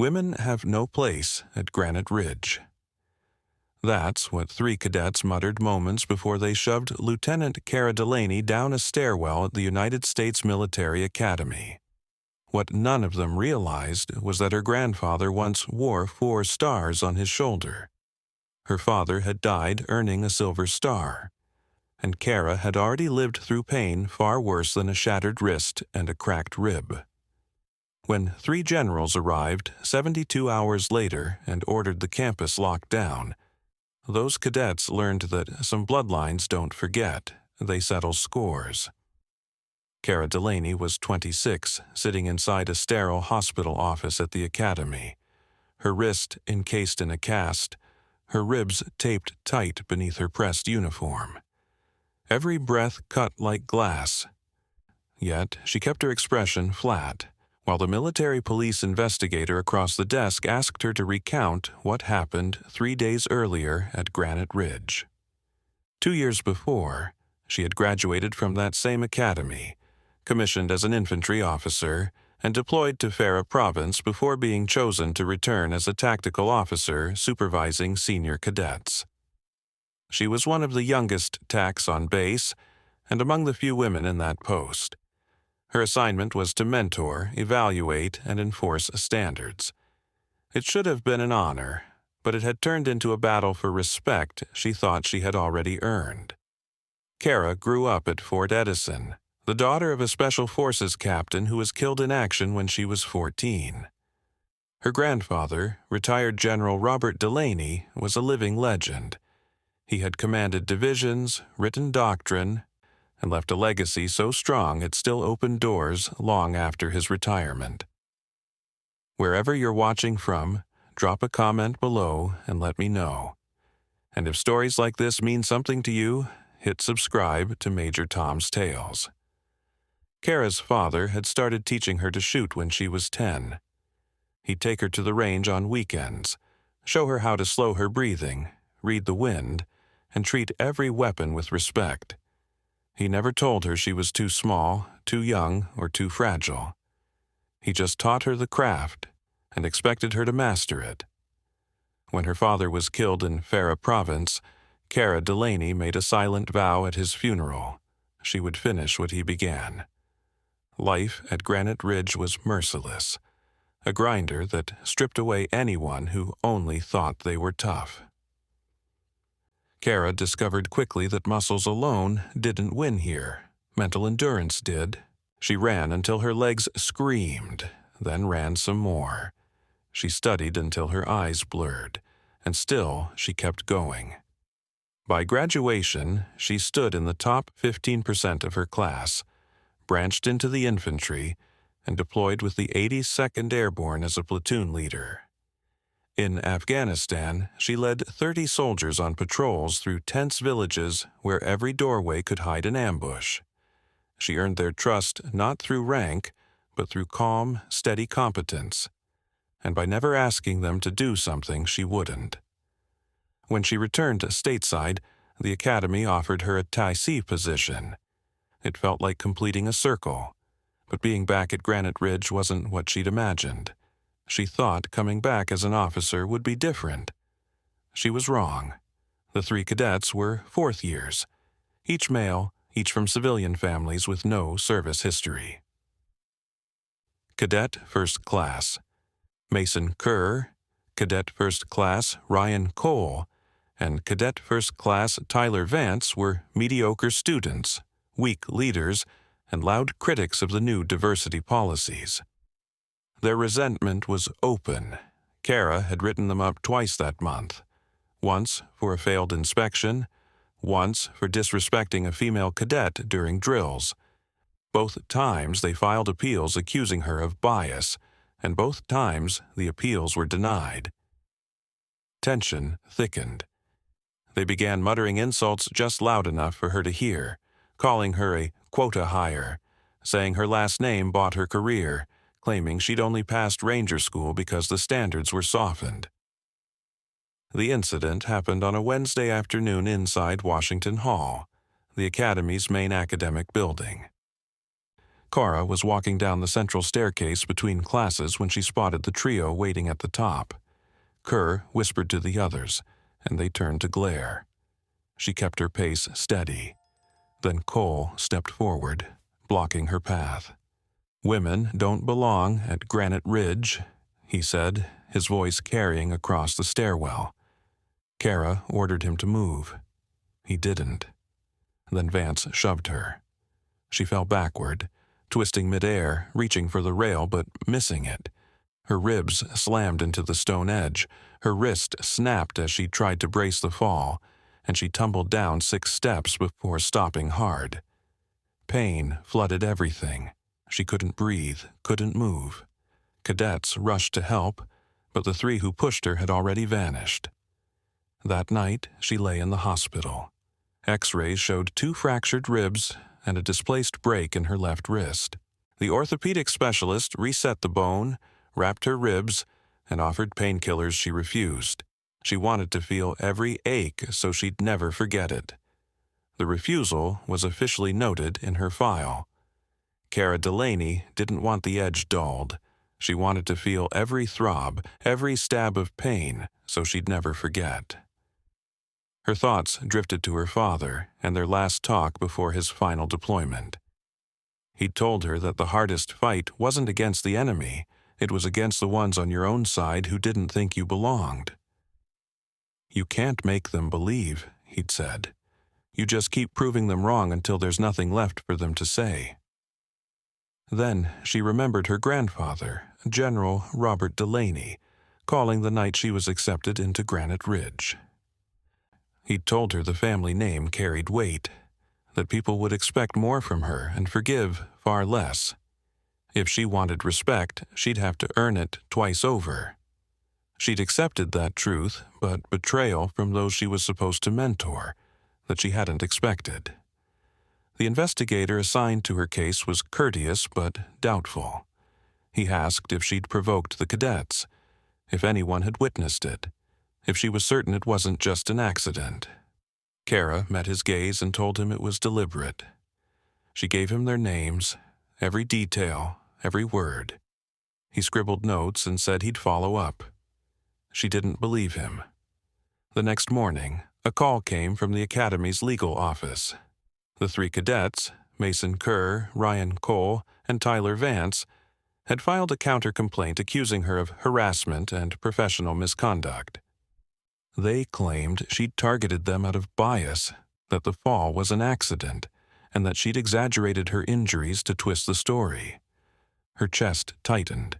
Women have no place at Granite Ridge. That's what 3 cadets muttered moments before they shoved Lieutenant Cara Delaney down a stairwell at the United States Military Academy. What none of them realized was that her grandfather once wore 4 stars on his shoulder. Her father had died earning a Silver Star, and Cara had already lived through pain far worse than a shattered wrist and a cracked rib. When 3 generals arrived 72 hours later and ordered the campus locked down, those cadets learned that some bloodlines don't forget, they settle scores. Cara Delaney was 26, sitting inside a sterile hospital office at the academy, her wrist encased in a cast, her ribs taped tight beneath her pressed uniform. Every breath cut like glass. Yet she kept her expression flat, while the military police investigator across the desk asked her to recount what happened 3 days earlier at Granite Ridge. 2 years before, she had graduated from that same academy, commissioned as an infantry officer, and deployed to Farah Province before being chosen to return as a tactical officer supervising senior cadets. She was one of the youngest TACs on base, and among the few women in that post. Her assignment was to mentor, evaluate, and enforce standards. It should have been an honor, but it had turned into a battle for respect she thought she had already earned. Cara grew up at Fort Edison, the daughter of a Special Forces captain who was killed in action when she was 14. Her grandfather, retired General Robert Delaney, was a living legend. He had commanded divisions, written doctrine, and left a legacy so strong it still opened doors long after his retirement. Wherever you're watching from, drop a comment below and let me know. And if stories like this mean something to you, hit subscribe to Major Tom's Tales. Cara's father had started teaching her to shoot when she was 10. He'd take her to the range on weekends, show her how to slow her breathing, read the wind, and treat every weapon with respect. He never told her she was too small, too young, or too fragile. He just taught her the craft and expected her to master it. When her father was killed in Farah Province, Cara Delaney made a silent vow at his funeral. She would finish what he began. Life at Granite Ridge was merciless, a grinder that stripped away anyone who only thought they were tough. Cara discovered quickly that muscles alone didn't win here. Mental endurance did. She ran until her legs screamed, then ran some more. She studied until her eyes blurred, and still she kept going. By graduation, she stood in the top 15% of her class, branched into the infantry, and deployed with the 82nd Airborne as a platoon leader. In Afghanistan, she led 30 soldiers on patrols through tense villages where every doorway could hide an ambush. She earned their trust not through rank, but through calm, steady competence, and by never asking them to do something she wouldn't. When she returned stateside, the academy offered her a TIC position. It felt like completing a circle, but being back at Granite Ridge wasn't what she'd imagined. She thought coming back as an officer would be different. She was wrong. The 3 cadets were 4th years, each male, each from civilian families with no service history. Cadet First Class Mason Kerr, Cadet First Class Ryan Cole, and Cadet First Class Tyler Vance were mediocre students, weak leaders, and loud critics of the new diversity policies. Their resentment was open. Cara had written them up twice that month, once for a failed inspection, once for disrespecting a female cadet during drills. Both times they filed appeals accusing her of bias, and both times the appeals were denied. Tension thickened. They began muttering insults just loud enough for her to hear, calling her a quota hire, saying her last name bought her career, claiming she'd only passed Ranger School because the standards were softened. The incident happened on a Wednesday afternoon inside Washington Hall, the Academy's main academic building. Cora was walking down the central staircase between classes when she spotted the trio waiting at the top. Kerr whispered to the others, and they turned to glare. She kept her pace steady. Then Cole stepped forward, blocking her path. "Women don't belong at Granite Ridge," he said, his voice carrying across the stairwell. Kara ordered him to move. He didn't. Then Vance shoved her. She fell backward, twisting midair, reaching for the rail but missing it. Her ribs slammed into the stone edge, her wrist snapped as she tried to brace the fall, and she tumbled down 6 steps before stopping hard. Pain flooded everything. She couldn't breathe, couldn't move. Cadets rushed to help, but the 3 who pushed her had already vanished. That night, she lay in the hospital. X-rays showed 2 fractured ribs and a displaced break in her left wrist. The orthopedic specialist reset the bone, wrapped her ribs, and offered painkillers she refused. She wanted to feel every ache so she'd never forget it. The refusal was officially noted in her file. Cara Delaney didn't want the edge dulled. She wanted to feel every throb, every stab of pain, so she'd never forget. Her thoughts drifted to her father and their last talk before his final deployment. He'd told her that the hardest fight wasn't against the enemy, it was against the ones on your own side who didn't think you belonged. "You can't make them believe," he'd said. "You just keep proving them wrong until there's nothing left for them to say." Then she remembered her grandfather, General Robert Delaney, calling the night she was accepted into Granite Ridge. He'd told her the family name carried weight, that people would expect more from her and forgive far less. If she wanted respect, she'd have to earn it twice over. She'd accepted that truth, but betrayal from those she was supposed to mentor, that she hadn't expected. The investigator assigned to her case was courteous but doubtful. He asked if she'd provoked the cadets, if anyone had witnessed it, if she was certain it wasn't just an accident. Kara met his gaze and told him it was deliberate. She gave him their names, every detail, every word. He scribbled notes and said he'd follow up. She didn't believe him. The next morning, a call came from the Academy's legal office. The 3 cadets, Mason Kerr, Ryan Cole, and Tyler Vance, had filed a counter-complaint accusing her of harassment and professional misconduct. They claimed she'd targeted them out of bias, that the fall was an accident, and that she'd exaggerated her injuries to twist the story. Her chest tightened.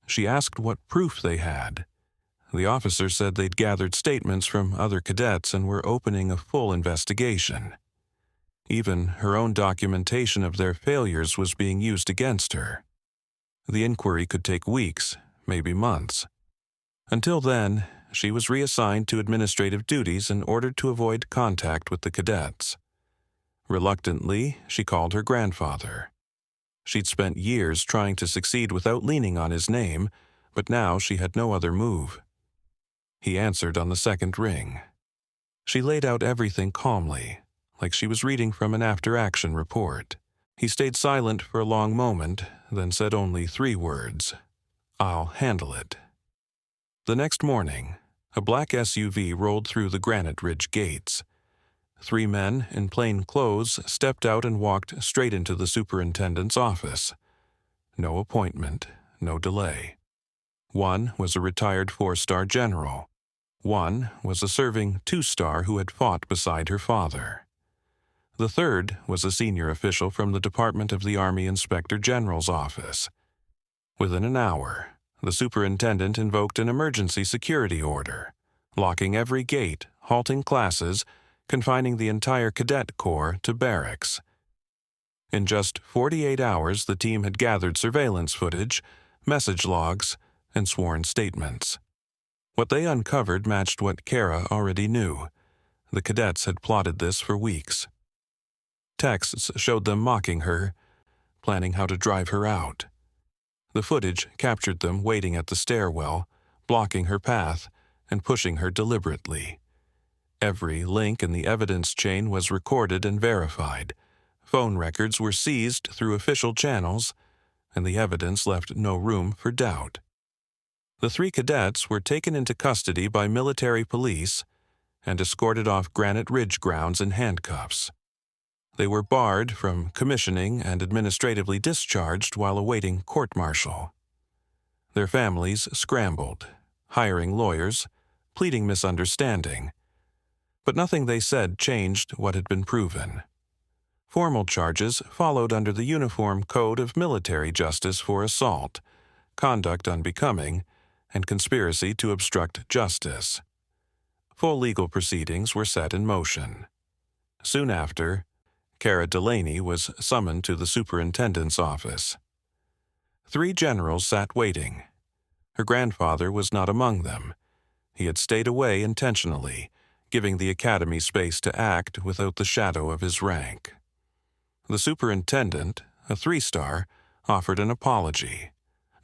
She asked what proof they had. The officer said they'd gathered statements from other cadets and were opening a full investigation. Even her own documentation of their failures was being used against her. The inquiry could take weeks, maybe months. Until then, she was reassigned to administrative duties and ordered to avoid contact with the cadets. Reluctantly, she called her grandfather. She'd spent years trying to succeed without leaning on his name, but now she had no other move. He answered on the second ring. She laid out everything calmly, like she was reading from an after-action report. He stayed silent for a long moment, then said only 3 words. "I'll handle it." The next morning, a black SUV rolled through the Granite Ridge gates. 3 men in plain clothes stepped out and walked straight into the superintendent's office. No appointment, no delay. One was a retired 4-star general. One was a serving 2-star who had fought beside her father. The third was a senior official from the Department of the Army Inspector General's office. Within an hour, the superintendent invoked an emergency security order, locking every gate, halting classes, confining the entire cadet corps to barracks. In just 48 hours, the team had gathered surveillance footage, message logs, and sworn statements. What they uncovered matched what Kara already knew. The cadets had plotted this for weeks. Texts showed them mocking her, planning how to drive her out. The footage captured them waiting at the stairwell, blocking her path, and pushing her deliberately. Every link in the evidence chain was recorded and verified. Phone records were seized through official channels, and the evidence left no room for doubt. The 3 cadets were taken into custody by military police and escorted off Granite Ridge grounds in handcuffs. They were barred from commissioning and administratively discharged while awaiting court-martial. Their families scrambled, hiring lawyers, pleading misunderstanding. But nothing they said changed what had been proven. Formal charges followed under the Uniform Code of Military Justice for assault, conduct unbecoming, and conspiracy to obstruct justice. Full legal proceedings were set in motion. Soon after, Cara Delaney was summoned to the superintendent's office. 3 generals sat waiting. Her grandfather was not among them. He had stayed away intentionally, giving the academy space to act without the shadow of his rank. The superintendent, a 3-star, offered an apology,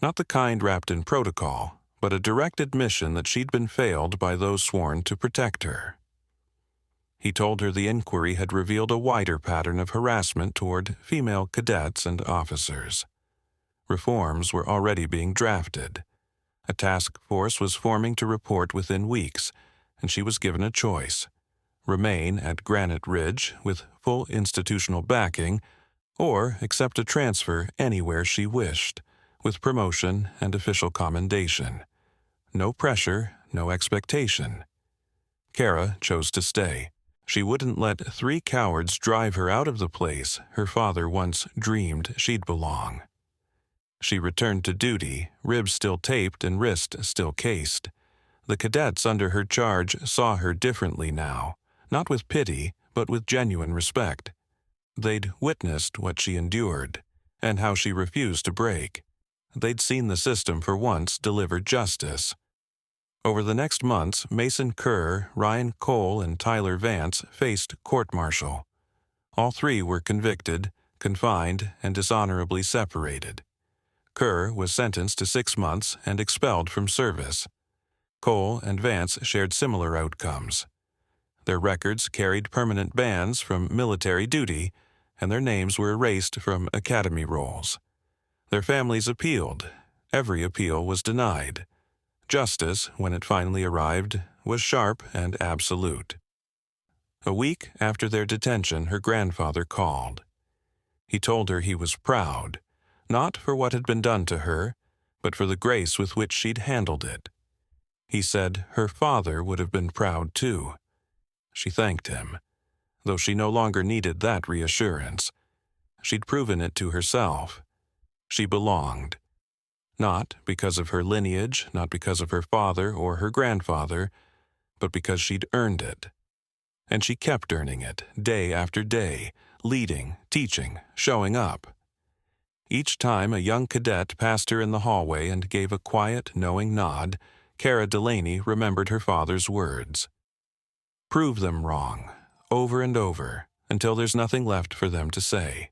not the kind wrapped in protocol, but a direct admission that she'd been failed by those sworn to protect her. He told her the inquiry had revealed a wider pattern of harassment toward female cadets and officers. Reforms were already being drafted. A task force was forming to report within weeks, and she was given a choice: remain at Granite Ridge with full institutional backing, or accept a transfer anywhere she wished, with promotion and official commendation. No pressure, no expectation. Cara chose to stay. She wouldn't let 3 cowards drive her out of the place her father once dreamed she'd belong. She returned to duty, ribs still taped and wrist still cased. The cadets under her charge saw her differently now, not with pity, but with genuine respect. They'd witnessed what she endured, and how she refused to break. They'd seen the system for once deliver justice. Over the next months, Mason Kerr, Ryan Cole, and Tyler Vance faced court-martial. All 3 were convicted, confined, and dishonorably separated. Kerr was sentenced to 6 months and expelled from service. Cole and Vance shared similar outcomes. Their records carried permanent bans from military duty, and their names were erased from academy rolls. Their families appealed. Every appeal was denied. Justice, when it finally arrived, was sharp and absolute. A week after their detention, her grandfather called. He told her he was proud, not for what had been done to her, but for the grace with which she'd handled it. He said her father would have been proud too. She thanked him, though she no longer needed that reassurance. She'd proven it to herself. She belonged. Not because of her lineage, not because of her father or her grandfather, but because she'd earned it. And she kept earning it, day after day, leading, teaching, showing up. Each time a young cadet passed her in the hallway and gave a quiet, knowing nod, Cara Delaney remembered her father's words. Prove them wrong, over and over, until there's nothing left for them to say.